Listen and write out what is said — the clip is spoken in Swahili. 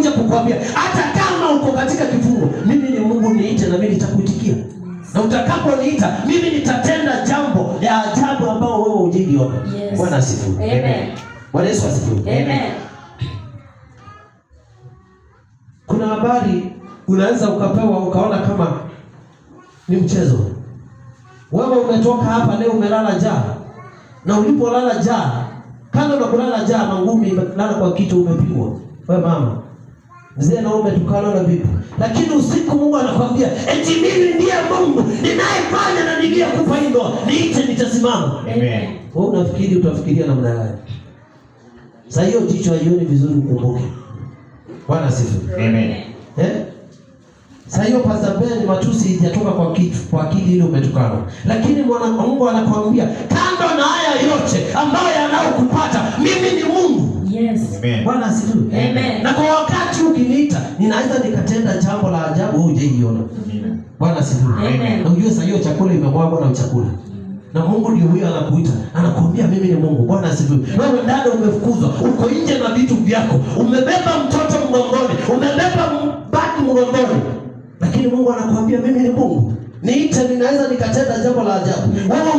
nimekuja kukwambia hata kama uko katika kifungo, mimi ni Mungu, niite na mimi nitakuitikia. Na utakaponiita mimi nitatenda jambo la ajabu ambao wewe hujiona. Bwana asifiwe. Amen. Bwana Yesu asifiwe. Amen. Kuna habari unaweza ukapewa ukaona kama ni mchezo. Wewe umetoka hapa leo umelala njaa. Na ulipolala njaa, kando na kulala njaa mangumi lala kwa kitu umepigwa. Wewe mama, mzee na umetukana na bibi. Lakini usiku Mungu anakuambia, eti mimi ndiye Mungu ninayefanya na nilia kufa hii ndoa. Niite nitasimama. Amen. Wewe unafikiri utafikiria namna gani? Sasa hiyo jicho haioni vizuri ukumbuke. Bwana asifiwe. Amen. Sasa hiyo Pastor Ben matusi yatoka kwa akili ile umetukana. Lakini Mungu anakuambia kando na haya yote ambayo yanayokupata, mimi ni Mungu. Yes. Amen. Bwana asifiwe. Amen. Na kwa wakati ukiniita, ninaweza nikatenda jambo la ajabu wewe hujaiona. Amen. Bwana asifiwe. Amen. Na unajua sasa hiyo chakula imemwagwa na chakula. Na Mungu ndio huyo anakuita, anakuambia mimi ni Mungu. Bwana asifiwe. Wewe dada umefukuzwa, uko nje na vitu vyako. Umebeba mtoto mgongoni, umebeba bagi mgongoni. Lakini Mungu anakuambia mimi ni Mungu. Niite, ninaweza nikatenda jambo la ajabu. Wewe